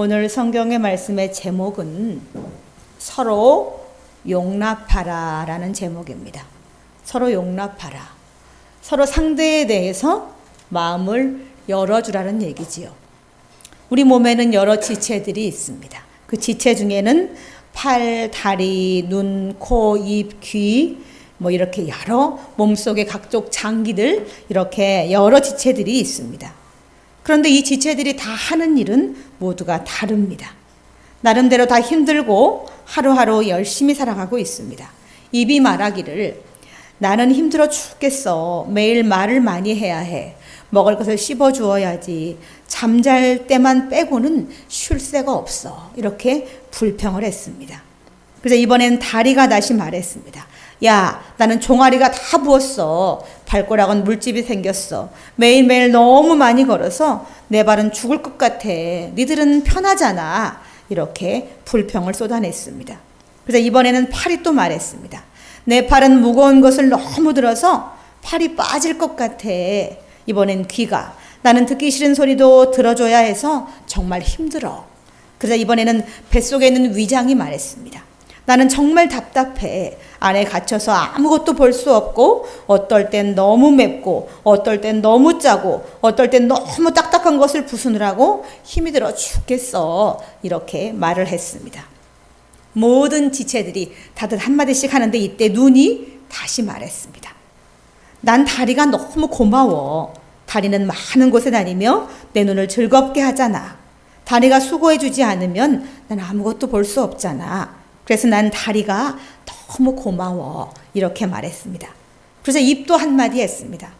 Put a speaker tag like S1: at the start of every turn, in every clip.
S1: 오늘 성경의 말씀의 제목은 서로 용납하라 라는 제목입니다. 서로 용납하라. 서로 상대에 대해서 마음을 열어주라는 얘기지요. 우리 몸에는 여러 지체들이 있습니다. 그 지체 중에는 팔, 다리, 눈, 코, 입, 귀, 이렇게 여러 몸속의 각종 장기들, 이렇게 여러 지체들이 있습니다. 그런데 이 지체들이 다 하는 일은 모두가 다릅니다. 나름대로 다 힘들고 하루하루 열심히 살아가고 있습니다. 입이 말하기를 나는 힘들어 죽겠어. 매일 말을 많이 해야 해. 먹을 것을 씹어 주어야지. 잠잘 때만 빼고는 쉴 새가 없어. 이렇게 불평을 했습니다. 그래서 이번엔 다리가 다시 말했습니다. 야, 나는 종아리가 다 부었어. 발가락은 물집이 생겼어. 매일매일 너무 많이 걸어서 내 발은 죽을 것 같아. 니들은 편하잖아. 이렇게 불평을 쏟아냈습니다. 그래서 이번에는 팔이 또 말했습니다. 내 팔은 무거운 것을 너무 들어서 팔이 빠질 것 같아. 이번엔 귀가 나는 듣기 싫은 소리도 들어줘야 해서 정말 힘들어. 그래서 이번에는 뱃속에 있는 위장이 말했습니다. 나는 정말 답답해. 안에 갇혀서 아무것도 볼 수 없고 어떨 땐 너무 맵고 어떨 땐 너무 짜고 어떨 땐 너무 딱딱한 것을 부수느라고 힘이 들어 죽겠어. 이렇게 말을 했습니다. 모든 지체들이 다들 한마디씩 하는데 이때 눈이 다시 말했습니다. 난 다리가 너무 고마워. 다리는 많은 곳에 다니며 내 눈을 즐겁게 하잖아. 다리가 수고해주지 않으면 난 아무것도 볼 수 없잖아. 그래서 난 다리가 너무 고마워. 이렇게 말했습니다. 그래서 입도 한마디 했습니다.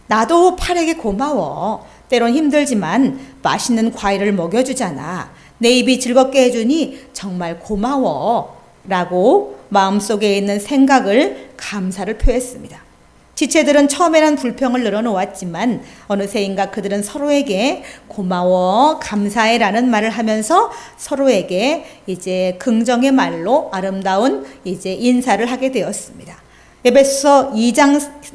S1: 나도 팔에게 고마워. 때론 힘들지만 맛있는 과일을 먹여주잖아. 내 입이 즐겁게 해주니 정말 고마워. 라고 마음속에 있는 생각을 감사를 표했습니다. 지체들은 처음에는 불평을 늘어놓았지만 어느새인가 그들은 서로에게 고마워, 감사해 라는 말을 하면서 서로에게 이제 긍정의 말로 아름다운 이제 인사를 하게 되었습니다. 예배소 4장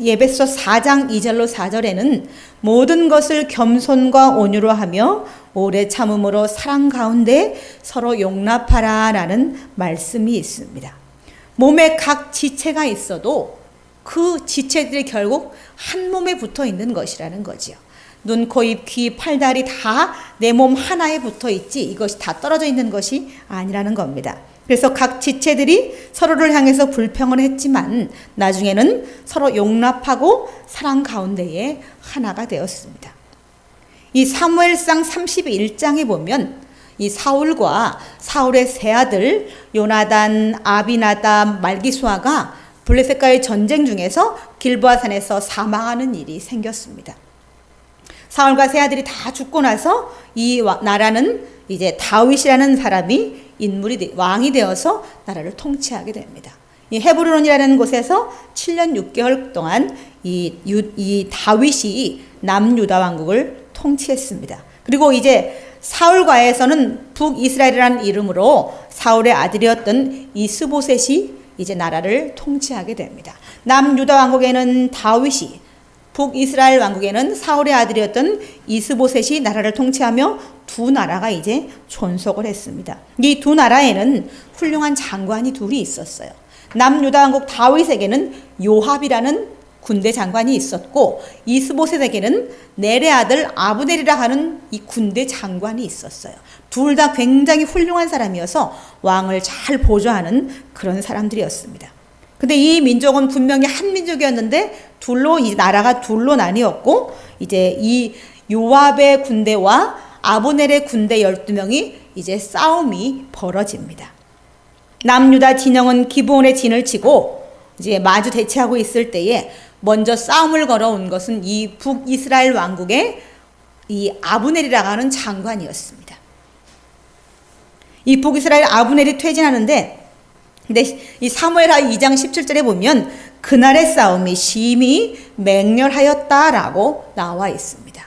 S1: 2절로 4절에는 모든 것을 겸손과 온유로 하며 오래 참음으로 사랑 가운데 서로 용납하라 라는 말씀이 있습니다. 몸에 각 지체가 있어도 그 지체들이 결국 한 몸에 붙어 있는 것이라는 거지요. 눈, 코, 입, 귀, 팔, 다리 다 내 몸 하나에 붙어 있지 이것이 다 떨어져 있는 것이 아니라는 겁니다. 그래서 각 지체들이 서로를 향해서 불평을 했지만 나중에는 서로 용납하고 사랑 가운데에 하나가 되었습니다. 이 사무엘상 31장에 보면 이 사울과 사울의 세 아들 요나단, 아비나답, 말기수아가 블레셋과의 전쟁 중에서 길보아산에서 사망하는 일이 생겼습니다. 사울과 세 아들이 다 죽고 나서 이 나라는 이제 다윗이라는 사람이 왕이 되어서 나라를 통치하게 됩니다. 이 헤브론이라는 곳에서 7년 6개월 동안 이 다윗이 남유다 왕국을 통치했습니다. 그리고 이제 사울과에서는 북이스라엘이라는 이름으로 사울의 아들이었던 이스보셋이 이제 나라를 통치하게 됩니다. 남유다 왕국에는 다윗이, 북이스라엘 왕국에는 사울의 아들이었던 이스보셋이 나라를 통치하며 두 나라가 이제 존속을 했습니다. 이 두 나라에는 훌륭한 장관이 둘이 있었어요. 남유다 왕국 다윗에게는 요압이라는 군대 장관이 있었고 이스보셋에게는 넬의 아들 아브넬이라 하는 이 군대 장관이 있었어요. 둘 다 굉장히 훌륭한 사람이어서 왕을 잘 보조하는 그런 사람들이었습니다. 근데 이 민족은 분명히 한 민족이었는데 이 나라가 둘로 나뉘었고 이제 이 요압의 군대와 아브넬의 군대 12명이 이제 싸움이 벌어집니다. 남유다 진영은 기브온에 진을 치고 이제 마주 대치하고 있을 때에 먼저 싸움을 걸어온 것은 이 북이스라엘 왕국의 이 아브넬이라고 하는 장관이었습니다. 이 북이스라엘 아브넬이 퇴진하는데 근데 이 사무엘하 2장 17절에 보면 그날의 싸움이 심히 맹렬하였다라고 나와 있습니다.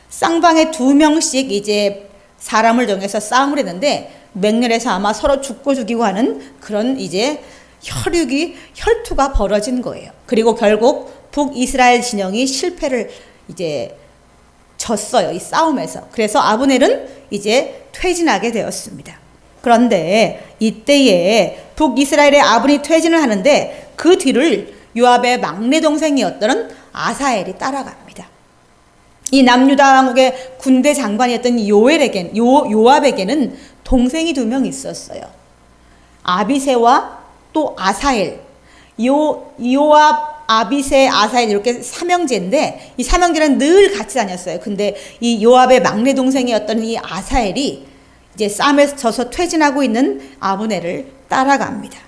S1: 쌍방에 2명씩 이제 사람을 정해서 싸움을 했는데 맹렬해서 아마 서로 죽고 죽이고 하는 그런 이제 혈투가 벌어진 거예요. 그리고 결국 북이스라엘 진영이 실패를 이제 졌어요. 이 싸움에서. 그래서 아브넬은 이제 퇴진하게 되었습니다. 그런데 이때에 북이스라엘의 아브넬이 퇴진을 하는데 그 뒤를 요압의 막내 동생이었던 아사엘이 따라갑니다. 이 남유다 왕국의 군대 장관이었던 요압에게는 동생이 2명 있었어요. 아비새와 또 아사엘. 요압, 아비새, 아사엘 이렇게 삼형제인데 이 삼형제는 늘 같이 다녔어요. 근데 이 요압의 막내 동생이었던 이 아사엘이 이제 싸움에서 져서 퇴진하고 있는 아브넬을 따라갑니다.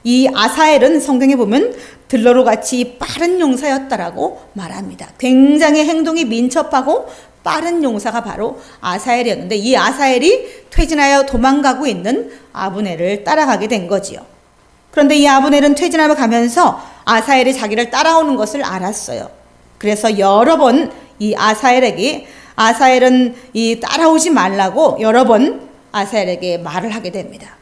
S1: 이 아사엘은 성경에 보면 들러로같이 빠른 용사였다라고 말합니다. 굉장히 행동이 민첩하고 빠른 용사가 바로 아사엘이었는데 이 아사엘이 퇴진하여 도망가고 있는 아브넬을 따라가게 된 거지요. 그런데 이 아브넬은 퇴진하며 가면서 아사엘이 자기를 따라오는 것을 알았어요. 그래서 여러 번 이 아사엘은 이 따라오지 말라고 여러 번 아사엘에게 말을 하게 됩니다.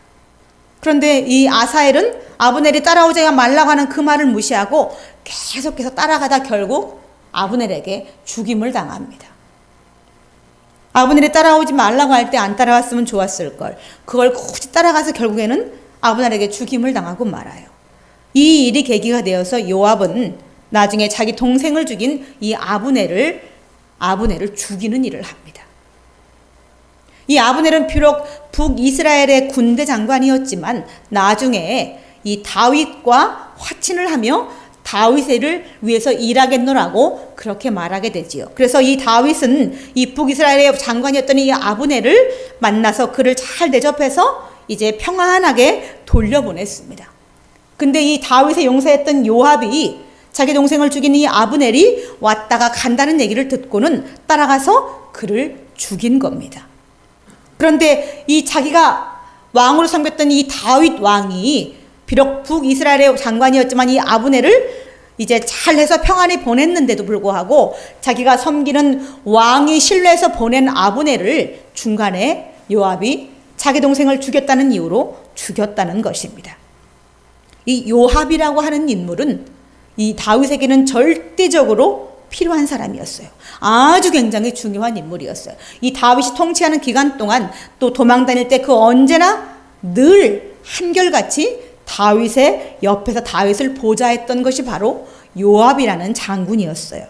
S1: 그런데 이 아사엘은 아브넬이 따라오지 말라고 하는 그 말을 무시하고 계속해서 따라가다 결국 아브넬에게 죽임을 당합니다. 아브넬이 따라오지 말라고 할 때 안 따라왔으면 좋았을 걸. 그걸 굳이 따라가서 결국에는 아브넬에게 죽임을 당하고 말아요. 이 일이 계기가 되어서 요압은 나중에 자기 동생을 죽인 이 아브넬을 죽이는 일을 합니다. 이 아브넬은 비록 북이스라엘의 군대 장관이었지만 나중에 이 다윗과 화친을 하며 다윗을 위해서 일하겠노라고 그렇게 말하게 되지요. 그래서 이 다윗은 이 북이스라엘의 장관이었던 이 아브넬을 만나서 그를 잘 대접해서 이제 평안하게 돌려보냈습니다. 근데 이 다윗의 용사였던 요압이 자기 동생을 죽인 이 아브넬이 왔다가 간다는 얘기를 듣고는 따라가서 그를 죽인 겁니다. 그런데 이 자기가 왕으로 섬겼던 이 다윗 왕이 비록 북이스라엘의 장관이었지만 이 아브넬을 이제 잘해서 평안히 보냈는데도 불구하고 자기가 섬기는 왕이 신뢰해서 보낸 아브넬을 중간에 요압이 자기 동생을 죽였다는 이유로 죽였다는 것입니다. 이 요압이라고 하는 인물은 이 다윗에게는 절대적으로 필요한 사람이었어요. 아주 굉장히 중요한 인물이었어요. 이 다윗이 통치하는 기간 동안 또 도망 다닐 때 그 언제나 늘 한결같이 다윗의 옆에서 다윗을 보좌했던 것이 바로 요압이라는 장군이었어요.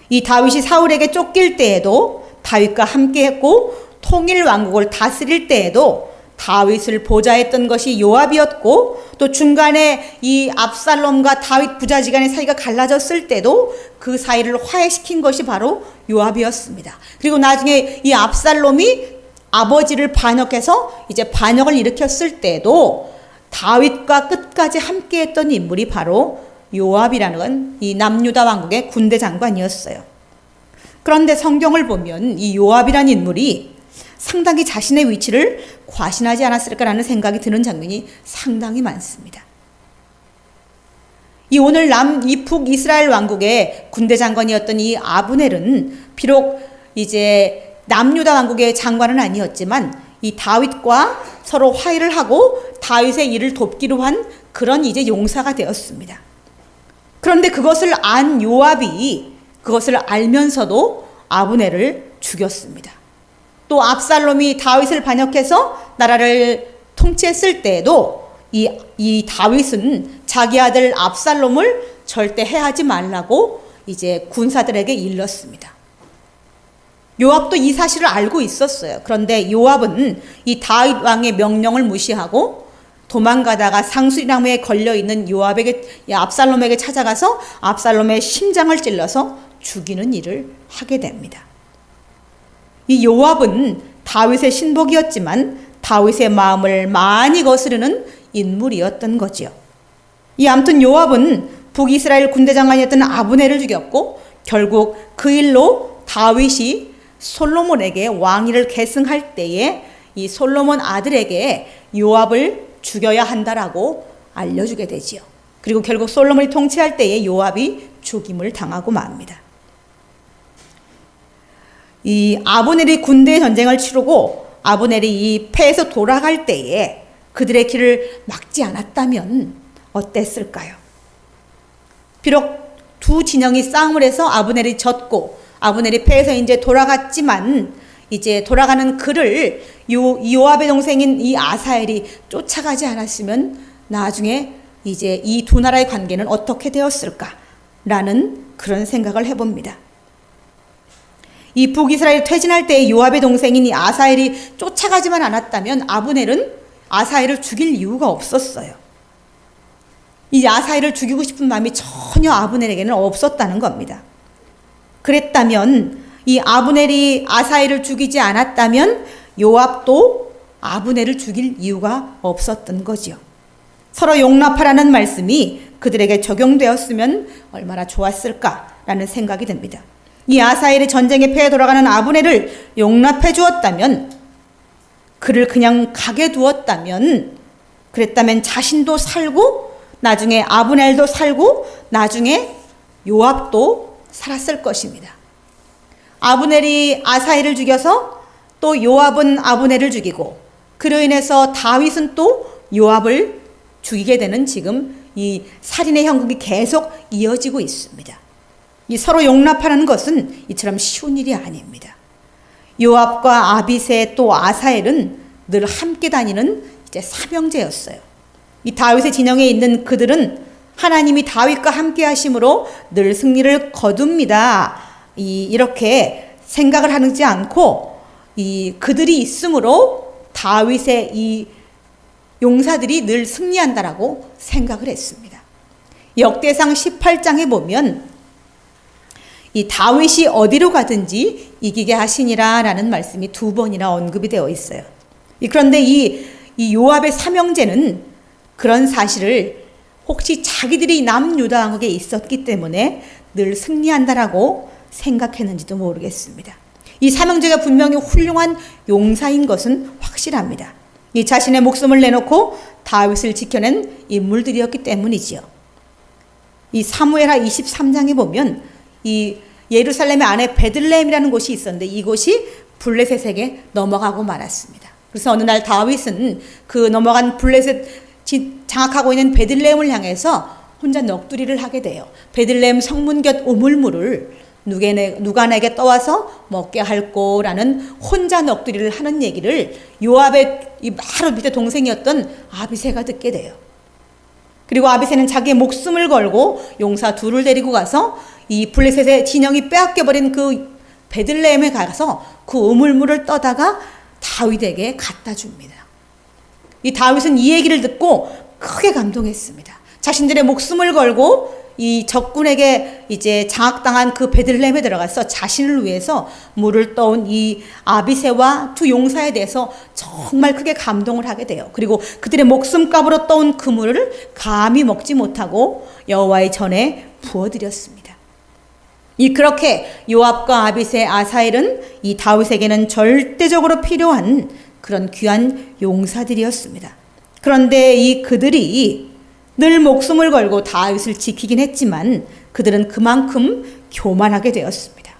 S1: 이 다윗이 사울에게 쫓길 때에도 다윗과 함께했고 통일 왕국을 다스릴 때에도 다윗을 보좌했던 것이 요압이었고 또 중간에 이 압살롬과 다윗 부자지간의 사이가 갈라졌을 때도 그 사이를 화해시킨 것이 바로 요압이었습니다. 그리고 나중에 이 압살롬이 아버지를 반역해서 이제 반역을 일으켰을 때도 다윗과 끝까지 함께했던 인물이 바로 요압이라는 이 남유다 왕국의 군대 장관이었어요. 그런데 성경을 보면 이 요압이라는 인물이 상당히 자신의 위치를 과신하지 않았을까라는 생각이 드는 장면이 상당히 많습니다. 이 오늘 이 북이스라엘 왕국의 군대 장관이었던 이 아브넬은 비록 이제 남유다 왕국의 장관은 아니었지만 이 다윗과 서로 화해를 하고 다윗의 일을 돕기로 한 그런 이제 용사가 되었습니다. 그런데 그것을 안 요압이 그것을 알면서도 아브넬을 죽였습니다. 또 압살롬이 다윗을 반역해서 나라를 통치했을 때에도 이 다윗은 자기 아들 압살롬을 절대 해하지 말라고 이제 군사들에게 일렀습니다. 요압도 이 사실을 알고 있었어요. 그런데 요압은 이 다윗 왕의 명령을 무시하고 도망가다가 상수리나무에 걸려있는 압살롬에게 찾아가서 압살롬의 심장을 찔러서 죽이는 일을 하게 됩니다. 이 요압은 다윗의 신복이었지만 다윗의 마음을 많이 거스르는 인물이었던 거지요. 아무튼 요압은 북이스라엘 군대 장관이었던 아브넬을 죽였고 결국 그 일로 다윗이 솔로몬에게 왕위를 계승할 때에 이 솔로몬 아들에게 요압을 죽여야 한다라고 알려주게 되지요. 그리고 결국 솔로몬이 통치할 때에 요압이 죽임을 당하고 맙니다. 이 아브넬이 군대 전쟁을 치르고 아브넬이 이 패에서 돌아갈 때에 그들의 길을 막지 않았다면 어땠을까요? 비록 두 진영이 싸움을 해서 아브넬이 졌고 아브넬이 패해서 이제 돌아갔지만 이제 돌아가는 그를 요압의 동생인 이 아사엘이 쫓아가지 않았으면 나중에 이제 이 두 나라의 관계는 어떻게 되었을까라는 그런 생각을 해봅니다. 이 북이스라엘 퇴진할 때 요압의 동생인 이 아사엘이 쫓아가지만 않았다면 아브넬은 아사엘을 죽일 이유가 없었어요. 이 아사엘을 죽이고 싶은 마음이 전혀 아브넬에게는 없었다는 겁니다. 그랬다면 이 아브넬이 아사엘을 죽이지 않았다면 요압도 아브넬을 죽일 이유가 없었던 거지요. 서로 용납하라는 말씀이 그들에게 적용되었으면 얼마나 좋았을까라는 생각이 듭니다. 이 아사엘이 전쟁에 패해 돌아가는 아브넬을 용납해 주었다면, 그를 그냥 가게 두었다면, 그랬다면 자신도 살고 나중에 아브넬도 살고 나중에 요압도 살았을 것입니다. 아브넬이 아사엘을 죽여서 또 요압은 아브넬을 죽이고 그로 인해서 다윗은 또 요압을 죽이게 되는 지금 이 살인의 형국이 계속 이어지고 있습니다. 이 서로 용납하는 것은 이처럼 쉬운 일이 아닙니다. 요압과 아비새 또 아사엘은 늘 함께 다니는 이제 삼형제였어요. 이 다윗의 진영에 있는 그들은 하나님이 다윗과 함께 하심으로 늘 승리를 거둡니다. 이렇게 생각을 하지 않고 그들이 있으므로 다윗의 이 용사들이 늘 승리한다라고 생각을 했습니다. 역대상 18장에 보면 이 다윗이 어디로 가든지 이기게 하시니라라는 말씀이 2번이나 언급이 되어 있어요. 그런데 이 요압의 삼형제는 그런 사실을 혹시 자기들이 남유다 왕국에 있었기 때문에 늘 승리한다라고 생각했는지도 모르겠습니다. 이 삼형제가 분명히 훌륭한 용사인 것은 확실합니다. 이 자신의 목숨을 내놓고 다윗을 지켜낸 인물들이었기 때문이지요. 이 사무엘하 23장에 보면 이 예루살렘의 안에 베들레헴이라는 곳이 있었는데 이곳이 블레셋에게 넘어가고 말았습니다. 그래서 어느 날 다윗은 그 넘어간 블레셋 장악하고 있는 베들레헴을 향해서 혼자 넋두리를 하게 돼요. 베들레헴 성문 곁 우물물을 누가 내게 떠와서 먹게 할꼬라는 혼자 넋두리를 하는 얘기를 요압의 바로 밑에 동생이었던 아비새가 듣게 돼요. 그리고 아비새는 자기의 목숨을 걸고 용사 둘을 데리고 가서 이 블레셋의 진영이 빼앗겨버린 그 베들레헴에 가서 그 우물물을 떠다가 다윗에게 갖다 줍니다. 이 다윗은 이 얘기를 듣고 크게 감동했습니다. 자신들의 목숨을 걸고 이 적군에게 이제 장악당한 그 베들레헴에 들어가서 자신을 위해서 물을 떠온 이 아비새와 두 용사에 대해서 정말 크게 감동을 하게 돼요. 그리고 그들의 목숨값으로 떠온 그 물을 감히 먹지 못하고 여호와의 전에 부어드렸습니다. 그렇게 요압과 아비새, 아사엘은 이 다윗에게는 절대적으로 필요한 그런 귀한 용사들이었습니다. 그런데 그들이 늘 목숨을 걸고 다윗을 지키긴 했지만 그들은 그만큼 교만하게 되었습니다.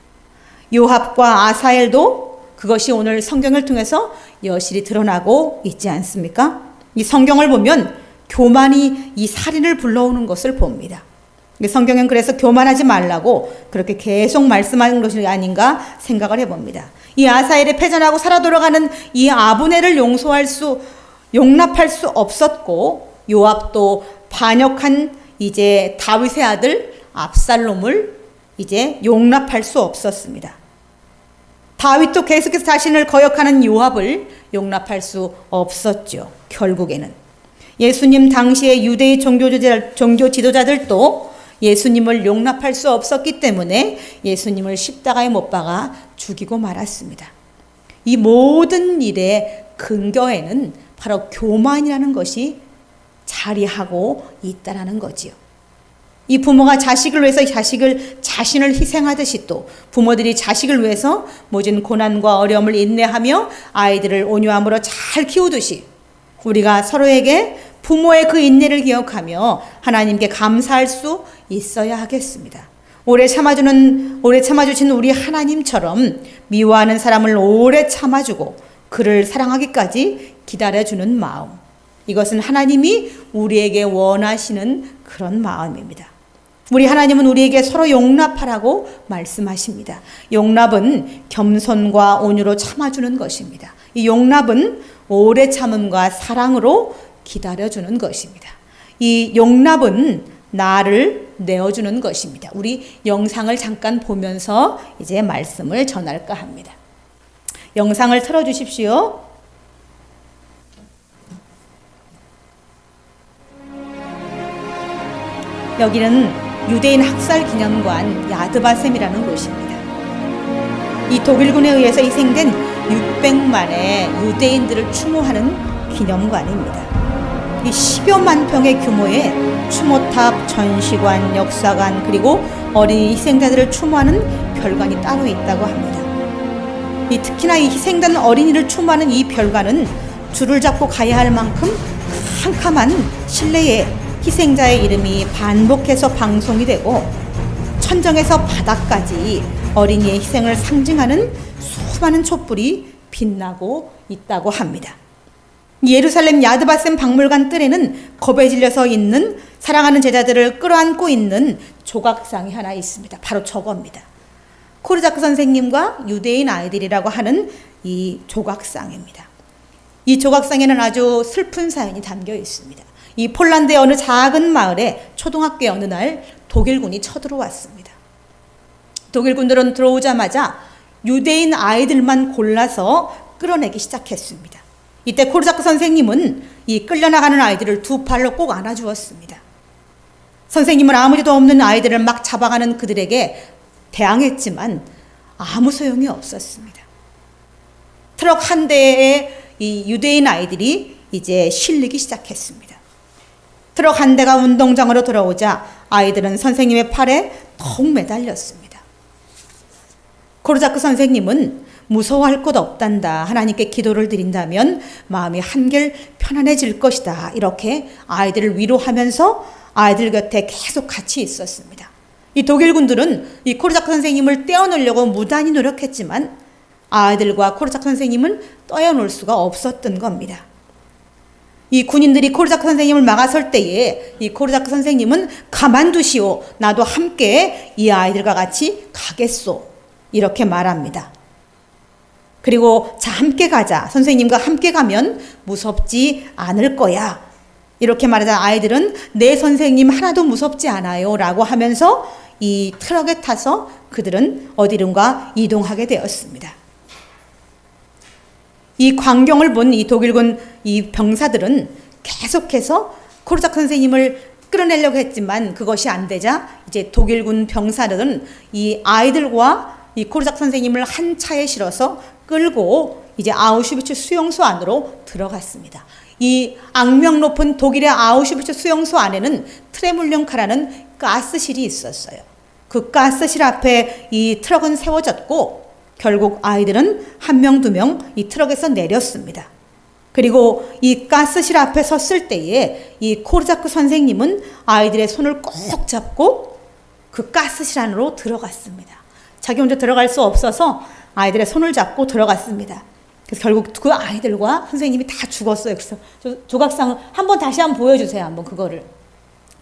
S1: 요압과 아사엘도 그것이 오늘 성경을 통해서 여실히 드러나고 있지 않습니까? 이 성경을 보면 교만이 이 살인을 불러오는 것을 봅니다. 성경은 그래서 교만하지 말라고 그렇게 계속 말씀하는 것이 아닌가 생각을 해봅니다. 이 아사엘이 패전하고 살아 돌아가는 이 아브넬을 용납할 수 없었고 요압도 반역한 이제 다윗의 아들 압살롬을 이제 용납할 수 없었습니다. 다윗도 계속해서 자신을 거역하는 요압을 용납할 수 없었죠. 결국에는 예수님 당시의 유대의 종교 지도자들도 예수님을 용납할 수 없었기 때문에 예수님을 십자가에 못 박아 죽이고 말았습니다. 이 모든 일의 근거에는 바로 교만이라는 것이 자리하고 있다라는 거지요. 이 부모가 자식을 위해서 자신을 희생하듯이 또 부모들이 자식을 위해서 모진 고난과 어려움을 인내하며 아이들을 온유함으로 잘 키우듯이 우리가 서로에게 부모의 그 인내를 기억하며 하나님께 감사할 수 있어야 하겠습니다. 오래 참아주신 우리 하나님처럼 미워하는 사람을 오래 참아주고 그를 사랑하기까지 기다려주는 마음, 이것은 하나님이 우리에게 원하시는 그런 마음입니다. 우리 하나님은 우리에게 서로 용납하라고 말씀하십니다. 용납은 겸손과 온유로 참아주는 것입니다. 이 용납은 오래 참음과 사랑으로 기다려주는 것입니다. 이 용납은 나를 내어주는 것입니다. 우리 영상을 잠깐 보면서 이제 말씀을 전할까 합니다. 영상을 틀어주십시오. 여기는 유대인 학살기념관 야드바셈이라는 곳입니다. 이 독일군에 의해서 희생된 600만의 유대인들을 추모하는 기념관입니다. 이 10여만 평의 규모의 추모탑, 전시관, 역사관, 그리고 어린이 희생자들을 추모하는 별관이 따로 있다고 합니다. 특히나 이 희생된 어린이를 추모하는 이 별관은 줄을 잡고 가야 할 만큼 캄캄한 실내에 희생자의 이름이 반복해서 방송이 되고 천정에서 바닥까지 어린이의 희생을 상징하는 수많은 촛불이 빛나고 있다고 합니다. 예루살렘 야드바셈 박물관 뜰에는 겁에 질려서 있는 사랑하는 제자들을 끌어안고 있는 조각상이 하나 있습니다. 바로 저겁니다. 코르자크 선생님과 유대인 아이들이라고 하는 이 조각상입니다. 이 조각상에는 아주 슬픈 사연이 담겨 있습니다. 이 폴란드의 어느 작은 마을에 초등학교에 어느 날 독일군이 쳐들어왔습니다. 독일군들은 들어오자마자 유대인 아이들만 골라서 끌어내기 시작했습니다. 이때 코르자크 선생님은 이 끌려나가는 아이들을 두 팔로 꼭 안아주었습니다. 선생님은 아무리도 없는 아이들을 막 잡아가는 그들에게 대항했지만 아무 소용이 없었습니다. 트럭 한 대에 이 유대인 아이들이 이제 실리기 시작했습니다. 트럭 한 대가 운동장으로 들어오자 아이들은 선생님의 팔에 더욱 매달렸습니다. 코르자크 선생님은 무서워할 것 없단다. 하나님께 기도를 드린다면 마음이 한결 편안해질 것이다. 이렇게 아이들을 위로하면서 아이들 곁에 계속 같이 있었습니다. 이 독일군들은 이 코르자크 선생님을 떼어놓으려고 무단히 노력했지만 아이들과 코르자크 선생님은 떼어놓을 수가 없었던 겁니다. 이 군인들이 코르자크 선생님을 막아설 때에 이 코르자크 선생님은 가만두시오. 나도 함께 이 아이들과 같이 가겠소. 이렇게 말합니다. 그리고 자 함께 가자. 선생님과 함께 가면 무섭지 않을 거야. 이렇게 말하자 아이들은 내 선생님 하나도 무섭지 않아요. 라고 하면서 이 트럭에 타서 그들은 어디론가 이동하게 되었습니다. 이 광경을 본 이 독일군 이 병사들은 계속해서 코르자크 선생님을 끌어내려고 했지만 그것이 안 되자 이제 독일군 병사들은 이 아이들과 이 코르자크 선생님을 한 차에 실어서 끌고 이제 아우슈비츠 수용소 안으로 들어갔습니다. 이 악명 높은 독일의 아우슈비츠 수용소 안에는 트레물령카라는 가스실이 있었어요. 그 가스실 앞에 이 트럭은 세워졌고 결국 아이들은 한 명, 두 명 이 트럭에서 내렸습니다. 그리고 이 가스실 앞에 섰을 때에 이 코르자크 선생님은 아이들의 손을 꼭 잡고 그 가스실 안으로 들어갔습니다. 자기 혼자 들어갈 수 없어서 아이들의 손을 잡고 들어갔습니다. 그래서 결국 그 아이들과 선생님이 다 죽었어요. 그래서 조각상을 한번 다시 한번 보여주세요. 한번 그거를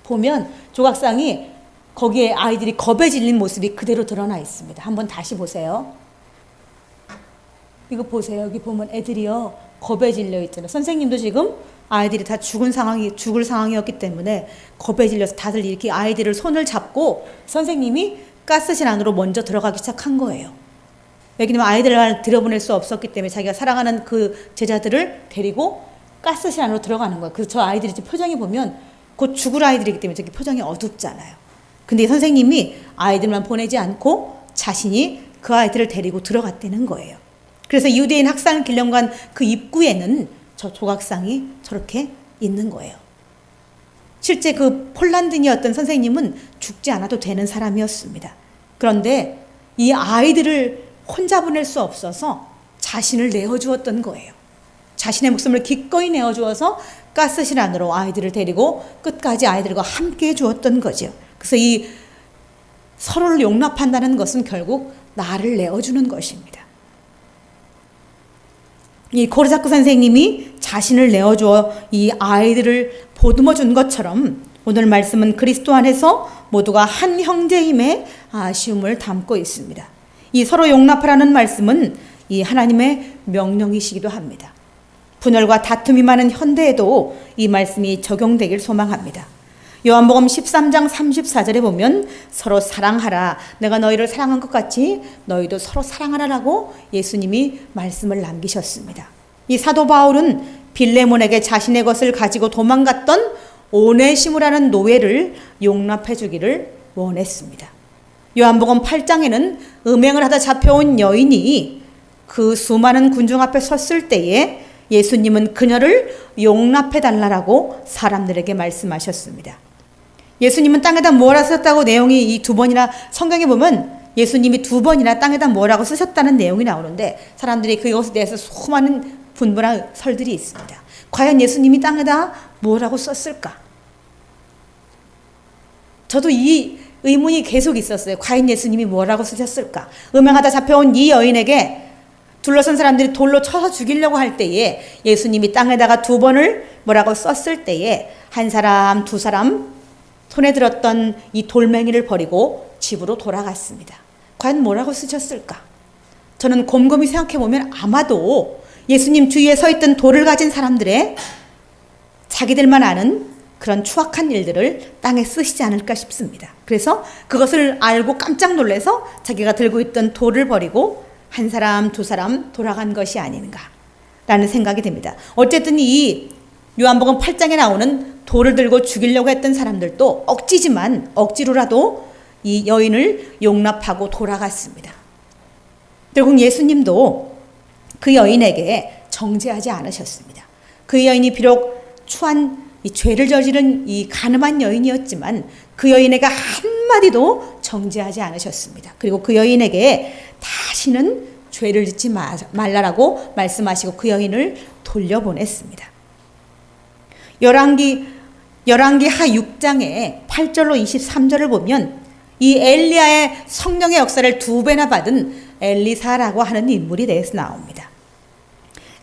S1: 보면 조각상이 거기에 아이들이 겁에 질린 모습이 그대로 드러나 있습니다. 한번 다시 보세요. 이거 보세요. 여기 보면 애들이요 겁에 질려 있잖아요. 선생님도 지금 아이들이 다 죽을 상황이었기 때문에 겁에 질려서 다들 이렇게 아이들을 손을 잡고 선생님이 가스실 안으로 먼저 들어가기 시작한 거예요. 왜냐면 아이들을 들여보낼 수 없었기 때문에 자기가 사랑하는 그 제자들을 데리고 가스실 안으로 들어가는 거예요. 그래서 저 아이들이 지금 표정이 보면 곧 죽을 아이들이기 때문에 저기 표정이 어둡잖아요. 근데 선생님이 아이들만 보내지 않고 자신이 그 아이들을 데리고 들어갔다는 거예요. 그래서 유대인 학살 기념관 그 입구에는 저 조각상이 저렇게 있는 거예요. 실제 그 폴란드인이었던 선생님은 죽지 않아도 되는 사람이었습니다. 그런데 이 아이들을 혼자 보낼 수 없어서 자신을 내어주었던 거예요. 자신의 목숨을 기꺼이 내어주어서 가스실 안으로 아이들을 데리고 끝까지 아이들과 함께 해주었던 거죠. 그래서 이 서로를 용납한다는 것은 결국 나를 내어주는 것입니다. 이 코르자크 선생님이 자신을 내어주어 이 아이들을 보듬어 준 것처럼 오늘 말씀은 그리스도 안에서 모두가 한 형제임의 아쉬움을 담고 있습니다. 이 서로 용납하라는 말씀은 이 하나님의 명령이시기도 합니다. 분열과 다툼이 많은 현대에도 이 말씀이 적용되길 소망합니다. 요한복음 13장 34절에 보면 서로 사랑하라, 내가 너희를 사랑한 것 같이 너희도 서로 사랑하라라고 예수님이 말씀을 남기셨습니다. 이 사도 바울은 빌레몬에게 자신의 것을 가지고 도망갔던 오네시모라는 노예를 용납해 주기를 원했습니다. 요한복음 8장에는 음행을 하다 잡혀온 여인이 그 수많은 군중 앞에 섰을 때에 예수님은 그녀를 용납해 달라고 사람들에게 말씀하셨습니다. 예수님은 땅에다 뭐라 쓰셨다고 내용이 이 두 번이나 성경에 보면 예수님이 두 번이나 땅에다 뭐라고 쓰셨다는 내용이 나오는데 사람들이 그것에 대해서 수많은 분분한 설들이 있습니다. 과연 예수님이 땅에다 뭐라고 썼을까? 저도 이 의문이 계속 있었어요. 과연 예수님이 뭐라고 쓰셨을까? 음행하다 잡혀온 이 여인에게 둘러선 사람들이 돌로 쳐서 죽이려고 할 때에 예수님이 땅에다가 두 번을 뭐라고 썼을 때에 한 사람, 두 사람 손에 들었던 이 돌멩이를 버리고 집으로 돌아갔습니다. 과연 뭐라고 쓰셨을까? 저는 곰곰이 생각해 보면 아마도 예수님 주위에 서 있던 돌을 가진 사람들의 자기들만 아는 그런 추악한 일들을 땅에 쓰시지 않을까 싶습니다. 그래서 그것을 알고 깜짝 놀라서 자기가 들고 있던 돌을 버리고 한 사람, 두 사람 돌아간 것이 아닌가라는 생각이 듭니다. 어쨌든 이 요한복음 8장에 나오는 돌을 들고 죽이려고 했던 사람들도 억지지만 억지로라도 이 여인을 용납하고 돌아갔습니다. 결국 예수님도 그 여인에게 정죄하지 않으셨습니다. 그 여인이 비록 추한 이 죄를 저지른 이 가늠한 여인이었지만 그 여인에게 한마디도 정죄하지 않으셨습니다. 그리고 그 여인에게 다시는 죄를 짓지 말라라고 말씀하시고 그 여인을 돌려보냈습니다. 열왕기 하 6장에 8절로 23절을 보면 이 엘리야의 성령의 역사를 2배나 받은 엘리사라고 하는 인물이 대해서 나옵니다.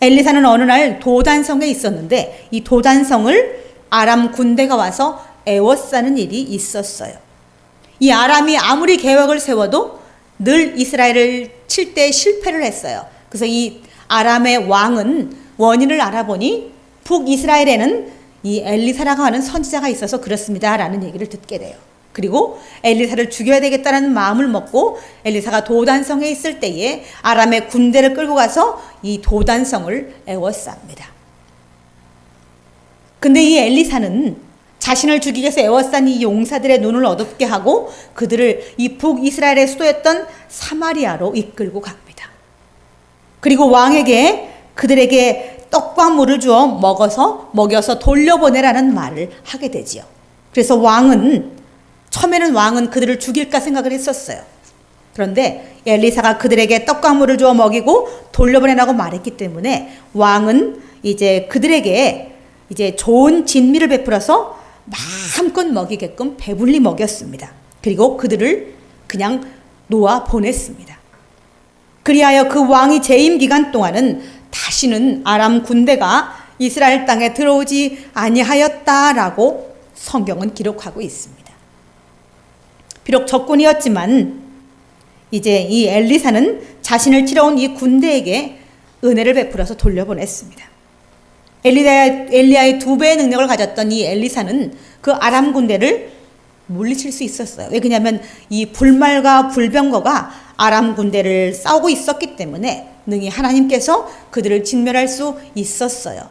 S1: 엘리사는 어느 날 도단성에 있었는데 이 도단성을 아람 군대가 와서 에워싸는 일이 있었어요. 이 아람이 아무리 계획을 세워도 늘 이스라엘을 칠 때 실패를 했어요. 그래서 이 아람의 왕은 원인을 알아보니 북이스라엘에는 이 엘리사라고 하는 선지자가 있어서 그렇습니다 라는 얘기를 듣게 돼요. 그리고 엘리사를 죽여야 되겠다는 마음을 먹고 엘리사가 도단성에 있을 때에 아람의 군대를 끌고 가서 이 도단성을 에워쌉니다. 근데 이 엘리사는 자신을 죽이기 위해서 에워싼 이 용사들의 눈을 어둡게 하고 그들을 이 북이스라엘의 수도였던 사마리아로 이끌고 갑니다. 그리고 왕에게 그들에게 떡과 물을 주어 먹여서 돌려보내라는 말을 하게 되지요. 그래서 처음에는 왕은 그들을 죽일까 생각을 했었어요. 그런데 엘리사가 그들에게 떡과 물을 주어 먹이고 돌려보내라고 말했기 때문에 왕은 이제 그들에게 이제 좋은 진미를 베풀어서 마음껏 먹이게끔 배불리 먹였습니다. 그리고 그들을 그냥 놓아 보냈습니다. 그리하여 그 왕이 재임 기간 동안은 다시는 아람 군대가 이스라엘 땅에 들어오지 아니하였다라고 성경은 기록하고 있습니다. 비록 적군이었지만 이제 이 엘리사는 자신을 치러온 이 군대에게 은혜를 베풀어서 돌려보냈습니다. 엘리야의 2배의 능력을 가졌던 이 엘리사는 그 아람 군대를 물리칠 수 있었어요. 왜 그러냐면 이 불말과 불병거가 아람 군대를 싸우고 있었기 때문에 능히 하나님께서 그들을 진멸할 수 있었어요.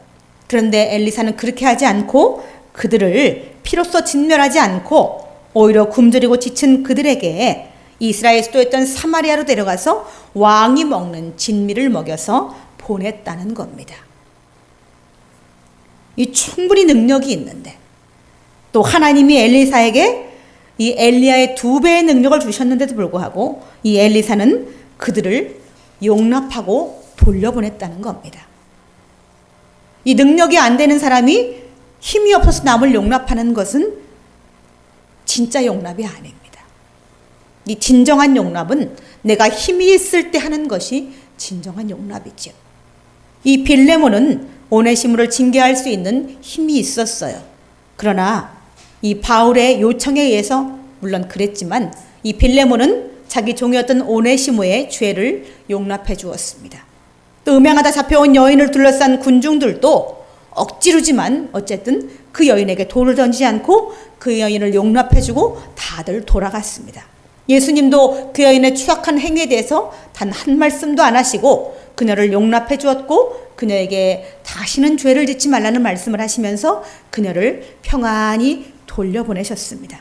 S1: 그런데 엘리사는 그렇게 하지 않고 그들을 피로써 진멸하지 않고 오히려 굶주리고 지친 그들에게 이스라엘 수도였던 사마리아로 데려가서 왕이 먹는 진미를 먹여서 보냈다는 겁니다. 이 충분히 능력이 있는데 또 하나님이 엘리사에게 이 엘리야의 2배의 능력을 주셨는데도 불구하고 이 엘리사는 그들을 용납하고 돌려보냈다는 겁니다. 이 능력이 안 되는 사람이 힘이 없어서 남을 용납하는 것은 진짜 용납이 아닙니다. 이 진정한 용납은 내가 힘이 있을 때 하는 것이 진정한 용납이죠. 이 빌레몬은 오네시모를 징계할 수 있는 힘이 있었어요. 그러나 이 바울의 요청에 의해서 물론 그랬지만 이 빌레몬은 자기 종이었던 오네시모의 죄를 용납해 주었습니다. 또 음행하다 잡혀온 여인을 둘러싼 군중들도 억지로지만 어쨌든 그 여인에게 돌을 던지지 않고 그 여인을 용납해 주고 다들 돌아갔습니다. 예수님도 그 여인의 추악한 행위에 대해서 단 한 말씀도 안 하시고 그녀를 용납해 주었고 그녀에게 다시는 죄를 짓지 말라는 말씀을 하시면서 그녀를 평안히 돌려보내셨습니다.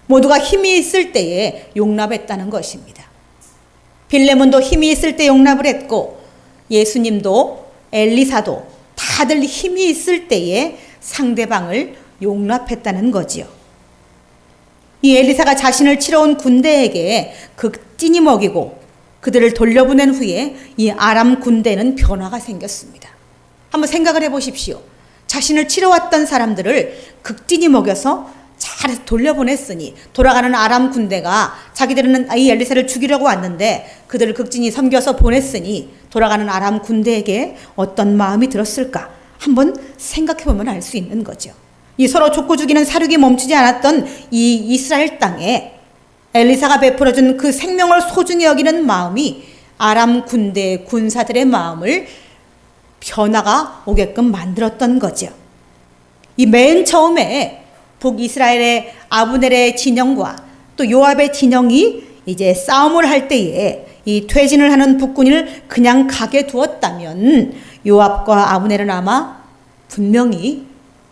S1: 모두가 힘이 있을 때에 용납했다는 것입니다. 빌레몬도 힘이 있을 때 용납을 했고 예수님도 엘리사도 다들 힘이 있을 때에 상대방을 용납했다는 거지요. 이 엘리사가 자신을 치러 온 군대에게 극진히 먹이고 그들을 돌려보낸 후에 이 아람 군대는 변화가 생겼습니다. 한번 생각을 해보십시오. 자신을 치러 왔던 사람들을 극진히 먹여서 잘 돌려보냈으니 돌아가는 아람 군대가 자기들은 이 엘리사를 죽이려고 왔는데 그들을 극진히 섬겨서 보냈으니 돌아가는 아람 군대에게 어떤 마음이 들었을까? 한번 생각해보면 알 수 있는 거죠. 이 서로 족구 죽이는 사륙이 멈추지 않았던 이 이스라엘 땅에 엘리사가 베풀어준 그 생명을 소중히 여기는 마음이 아람 군대 군사들의 마음을 변화가 오게끔 만들었던 거죠. 이 맨 처음에 북이스라엘의 아브넬의 진영과 또 요압의 진영이 이제 싸움을 할 때에 이 퇴진을 하는 북군을 그냥 가게 두었다면 요압과 아브넬은 아마 분명히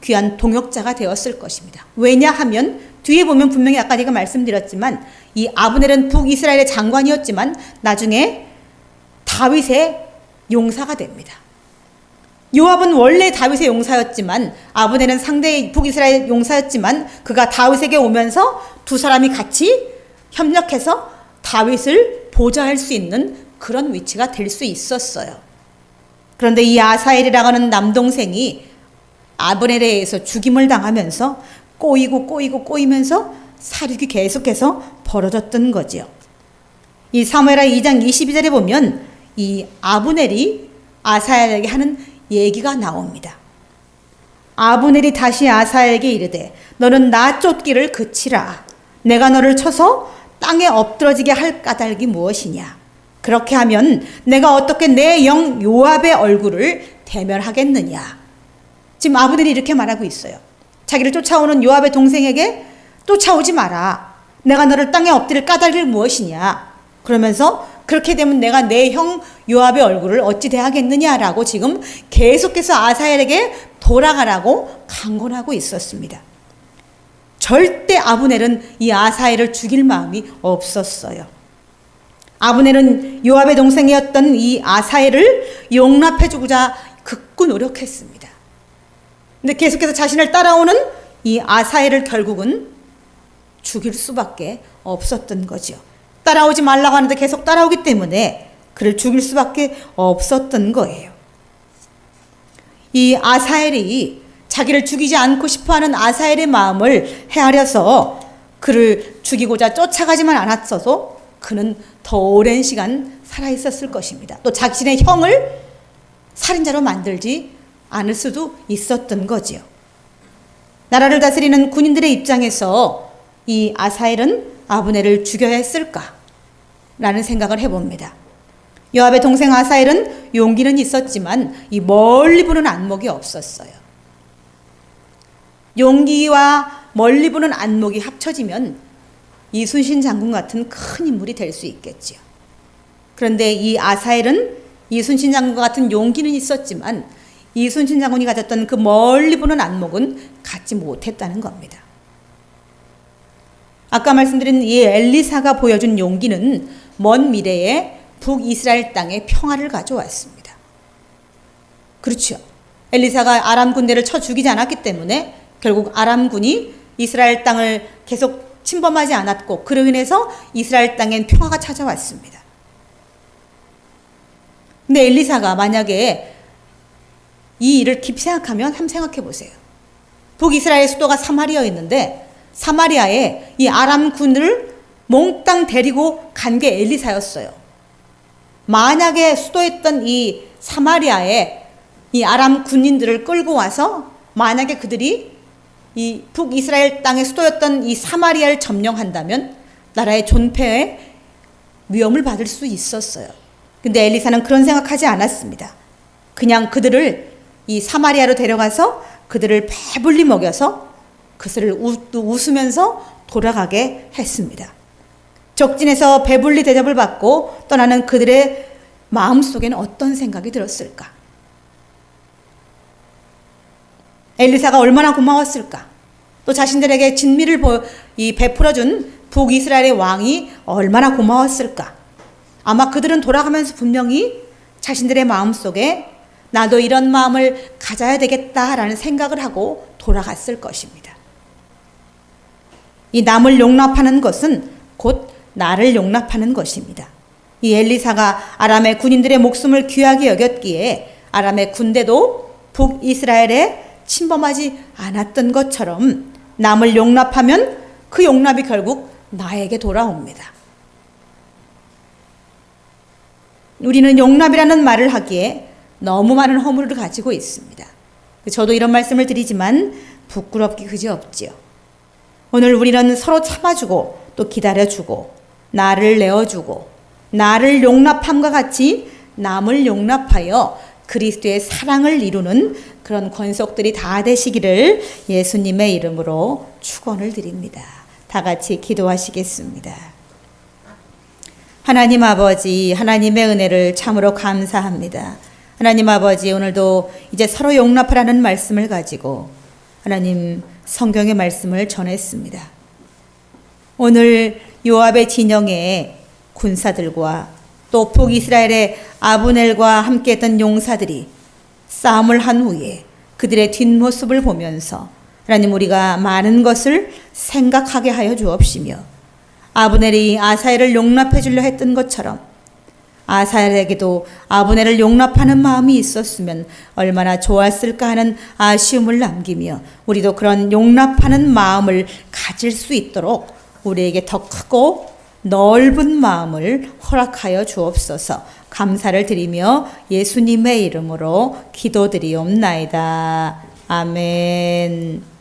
S1: 귀한 동역자가 되었을 것입니다. 왜냐하면 뒤에 보면 분명히 아까 제가 말씀드렸지만 이 아브넬은 북이스라엘의 장관이었지만 나중에 다윗의 용사가 됩니다. 요압은 원래 다윗의 용사였지만 아브넬은 상대의 북이스라엘 용사였지만 그가 다윗에게 오면서 두 사람이 같이 협력해서 다윗을 보좌할 수 있는 그런 위치가 될 수 있었어요. 그런데 이 아사엘이라고 하는 남동생이 아브넬에 의해서 죽임을 당하면서 꼬이면서 사륙이 계속해서 벌어졌던 거지요. 이 사무엘하 2장 22절에 보면 이 아브넬이 아사엘에게 하는 얘기가 나옵니다. 아브넬이 다시 아사엘에게 이르되 너는 나 쫓기를 그치라. 내가 너를 쳐서 땅에 엎드러지게 할 까닭이 무엇이냐. 그렇게 하면 내가 어떻게 내 영 요압의 얼굴을 대멸하겠느냐. 지금 아브넬이 이렇게 말하고 있어요. 자기를 쫓아오는 요압의 동생에게 쫓아오지 마라. 내가 너를 땅에 엎드릴 까닭이 무엇이냐. 그러면서 그렇게 되면 내가 내 형 요압의 얼굴을 어찌 대하겠느냐라고 지금 계속해서 아사엘에게 돌아가라고 강권하고 있었습니다. 절대 아브넬은 이 아사엘을 죽일 마음이 없었어요. 아브넬은 요압의 동생이었던 이 아사엘을 용납해주고자 극구 노력했습니다. 근데 계속해서 자신을 따라오는 이 아사엘을 결국은 죽일 수밖에 없었던 거죠. 따라오지 말라고 하는데 계속 따라오기 때문에 그를 죽일 수밖에 없었던 거예요. 이 아사엘이 자기를 죽이지 않고 싶어하는 아사엘의 마음을 헤아려서 그를 죽이고자 쫓아가지만 않았어도 그는 더 오랜 시간 살아있었을 것입니다. 또 자신의 형을 살인자로 만들지 않을 수도 있었던 거지요. 나라를 다스리는 군인들의 입장에서 이 아사엘은 아브넬을 죽여야 했을까? 라는 생각을 해봅니다. 요압의 동생 아사엘은 용기는 있었지만 이 멀리 보는 안목이 없었어요. 용기와 멀리 보는 안목이 합쳐지면 이순신 장군 같은 큰 인물이 될 수 있겠지요. 그런데 이 아사엘은 이순신 장군과 같은 용기는 있었지만 이순신 장군이 가졌던 그 멀리 보는 안목은 갖지 못했다는 겁니다. 아까 말씀드린 이 엘리사가 보여준 용기는 먼 미래에 북이스라엘 땅에 평화를 가져왔습니다. 그렇죠. 엘리사가 아람 군대를 쳐 죽이지 않았기 때문에 결국 아람군이 이스라엘 땅을 계속 침범하지 않았고 그로 인해서 이스라엘 땅엔 평화가 찾아왔습니다. 근데 엘리사가 만약에 이 일을 깊이 생각하면 한번 생각해 보세요. 북이스라엘 수도가 사마리아였는데 사마리아에 이 아람군을 몽땅 데리고 간 게 엘리사였어요. 만약에 수도했던 이 사마리아에 이 아람 군인들을 끌고 와서 만약에 그들이 이 북이스라엘 땅의 수도였던 이 사마리아를 점령한다면 나라의 존폐에 위험을 받을 수 있었어요. 근데 엘리사는 그런 생각하지 않았습니다. 그냥 그들을 이 사마리아로 데려가서 그들을 배불리 먹여서 그들을 웃으면서 돌아가게 했습니다. 적진에서 배불리 대접을 받고 떠나는 그들의 마음속에는 어떤 생각이 들었을까? 엘리사가 얼마나 고마웠을까? 또 자신들에게 진미를 베풀어준 북이스라엘의 왕이 얼마나 고마웠을까? 아마 그들은 돌아가면서 분명히 자신들의 마음속에 나도 이런 마음을 가져야 되겠다라는 생각을 하고 돌아갔을 것입니다. 이 남을 용납하는 것은 곧 나를 용납하는 것입니다. 이 엘리사가 아람의 군인들의 목숨을 귀하게 여겼기에 아람의 군대도 북이스라엘에 침범하지 않았던 것처럼 남을 용납하면 그 용납이 결국 나에게 돌아옵니다. 우리는 용납이라는 말을 하기에 너무 많은 허물을 가지고 있습니다. 저도 이런 말씀을 드리지만 부끄럽기 그지없지요. 오늘 우리는 서로 참아주고 또 기다려주고 나를 내어주고 나를 용납함과 같이 남을 용납하여 그리스도의 사랑을 이루는 그런 권속들이 다 되시기를 예수님의 이름으로 축원을 드립니다. 다 같이 기도하시겠습니다. 하나님 아버지, 하나님의 은혜를 참으로 감사합니다. 하나님 아버지, 오늘도 이제 서로 용납하라는 말씀을 가지고 하나님 성경의 말씀을 전했습니다. 오늘 요압의 진영에 군사들과 또 북이스라엘의 아브넬과 함께했던 용사들이 싸움을 한 후에 그들의 뒷모습을 보면서 하나님 우리가 많은 것을 생각하게 하여 주옵시며 아브넬이 아사엘을 용납해 주려 했던 것처럼 아사엘에게도 아브넬을 용납하는 마음이 있었으면 얼마나 좋았을까 하는 아쉬움을 남기며 우리도 그런 용납하는 마음을 가질 수 있도록 우리에게 더 크고 넓은 마음을 허락하여 주옵소서. 감사를 드리며 예수님의 이름으로 기도드리옵나이다. 아멘.